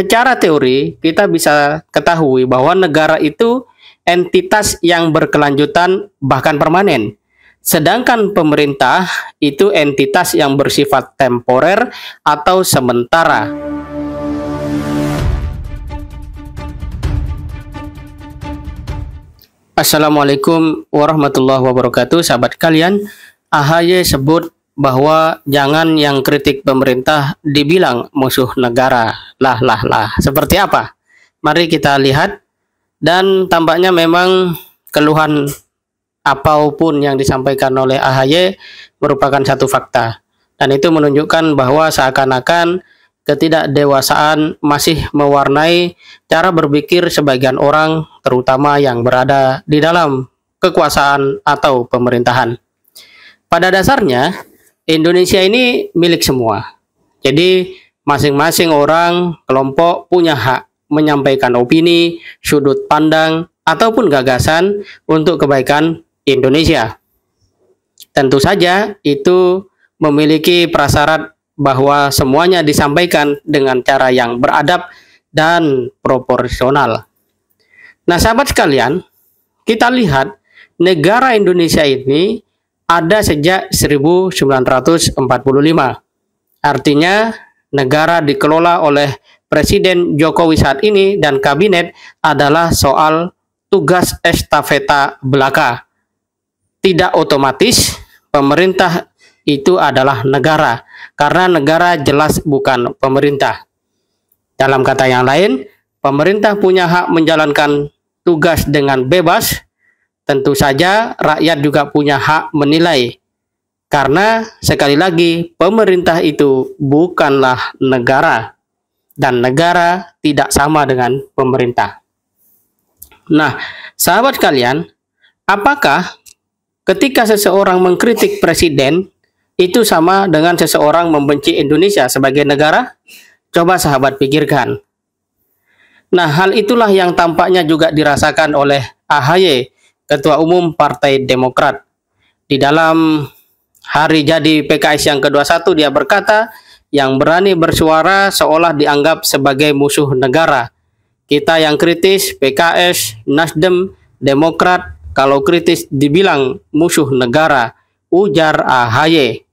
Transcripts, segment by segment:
Secara teori, kita bisa ketahui bahwa negara itu entitas yang berkelanjutan bahkan permanen. Sedangkan pemerintah itu entitas yang bersifat temporer atau sementara. Assalamualaikum warahmatullahi wabarakatuh, sahabat kalian. AHY sebut bahwa jangan yang kritik pemerintah dibilang musuh negara. Lah. Seperti apa? Mari kita lihat. Dan tampaknya memang keluhan apapun yang disampaikan oleh AHY merupakan satu fakta. Dan itu menunjukkan bahwa seakan-akan ketidakdewasaan masih mewarnai cara berpikir sebagian orang, terutama yang berada di dalam kekuasaan atau pemerintahan. Pada dasarnya, Indonesia ini milik semua. Jadi, masing-masing orang, kelompok punya hak menyampaikan opini, sudut pandang, ataupun gagasan untuk kebaikan Indonesia. Tentu saja, itu memiliki prasyarat bahwa semuanya disampaikan dengan cara yang beradab dan proporsional. Nah, sahabat sekalian, kita lihat negara Indonesia ini ada sejak 1945. Artinya, negara dikelola oleh Presiden Jokowi saat ini dan kabinet adalah soal tugas estafeta belaka. Tidak otomatis pemerintah itu adalah negara, karena negara jelas bukan pemerintah. Dalam kata yang lain, pemerintah punya hak menjalankan tugas dengan bebas. Tentu saja rakyat juga punya hak menilai. Karena sekali lagi pemerintah itu bukanlah negara. Dan negara tidak sama dengan pemerintah. Nah, sahabat kalian, apakah ketika seseorang mengkritik presiden itu sama dengan seseorang membenci Indonesia sebagai negara? Coba sahabat pikirkan. Nah, hal itulah yang tampaknya juga dirasakan oleh AHY, Ketua Umum Partai Demokrat. Di dalam hari jadi PKS yang ke-21 dia berkata, yang berani bersuara seolah dianggap sebagai musuh negara. Kita yang kritis, PKS, Nasdem, Demokrat, kalau kritis dibilang musuh negara, ujar AHY.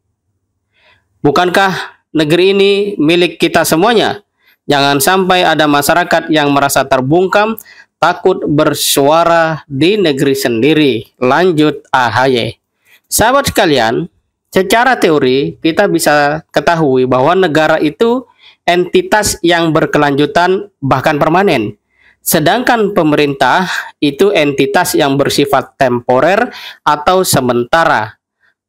Bukankah negeri ini milik kita semuanya? Jangan sampai ada masyarakat yang merasa terbungkam, takut bersuara di negeri sendiri, lanjut AHY. Sahabat sekalian, secara teori kita bisa ketahui bahwa negara itu entitas yang berkelanjutan bahkan permanen. Sedangkan pemerintah itu entitas yang bersifat temporer atau sementara.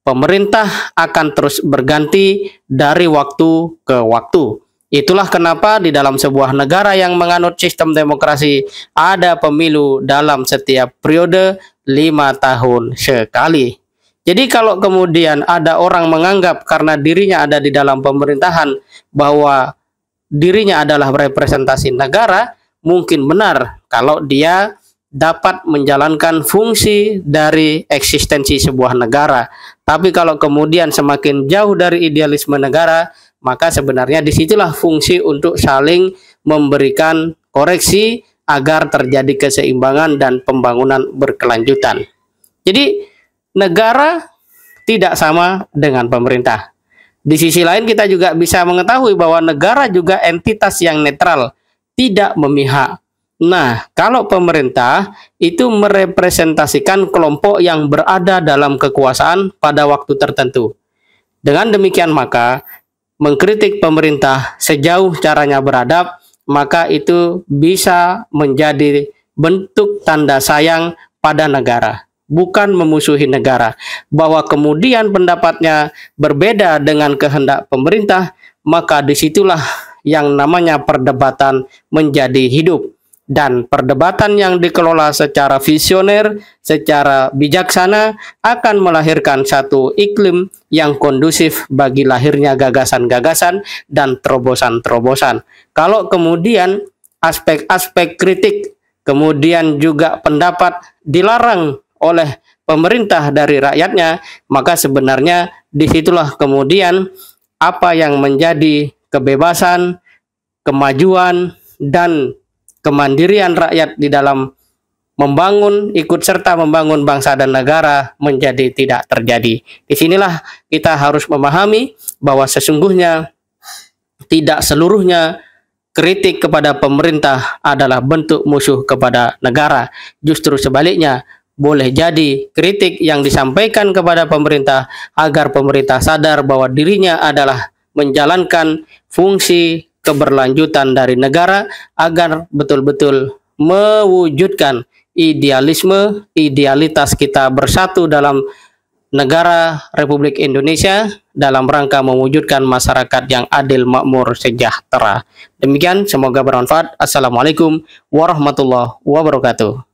Pemerintah akan terus berganti dari waktu ke waktu. Itulah kenapa di dalam sebuah negara yang menganut sistem demokrasi ada pemilu dalam setiap periode 5 tahun sekali. Jadi kalau kemudian ada orang menganggap karena dirinya ada di dalam pemerintahan bahwa dirinya adalah representasi negara, mungkin benar kalau dia dapat menjalankan fungsi dari eksistensi sebuah negara. Tapi kalau kemudian semakin jauh dari idealisme negara, maka sebenarnya disitulah fungsi untuk saling memberikan koreksi agar terjadi keseimbangan dan pembangunan berkelanjutan. Jadi negara tidak sama dengan pemerintah. Di sisi lain kita juga bisa mengetahui bahwa negara juga entitas yang netral, tidak memihak. Nah, kalau pemerintah itu merepresentasikan kelompok yang berada dalam kekuasaan pada waktu tertentu. Dengan demikian maka mengkritik pemerintah sejauh caranya beradab, maka itu bisa menjadi bentuk tanda sayang pada negara, bukan memusuhi negara. Bahwa kemudian pendapatnya berbeda dengan kehendak pemerintah, maka disitulah yang namanya perdebatan menjadi hidup. Dan perdebatan yang dikelola secara visioner, secara bijaksana akan melahirkan satu iklim yang kondusif bagi lahirnya gagasan-gagasan dan terobosan-terobosan. Kalau kemudian aspek-aspek kritik, kemudian juga pendapat dilarang oleh pemerintah dari rakyatnya, maka sebenarnya disitulah kemudian apa yang menjadi kebebasan, kemajuan, dan kemandirian rakyat di dalam ikut serta membangun bangsa dan negara menjadi tidak terjadi. Disinilah kita harus memahami bahwa sesungguhnya tidak seluruhnya kritik kepada pemerintah adalah bentuk musuh kepada negara. Justru sebaliknya, boleh jadi kritik yang disampaikan kepada pemerintah agar pemerintah sadar bahwa dirinya adalah menjalankan fungsi keberlanjutan dari negara agar betul-betul mewujudkan idealitas kita bersatu dalam negara Republik Indonesia dalam rangka mewujudkan masyarakat yang adil, makmur, sejahtera. Demikian, semoga bermanfaat. Assalamualaikum warahmatullahi wabarakatuh.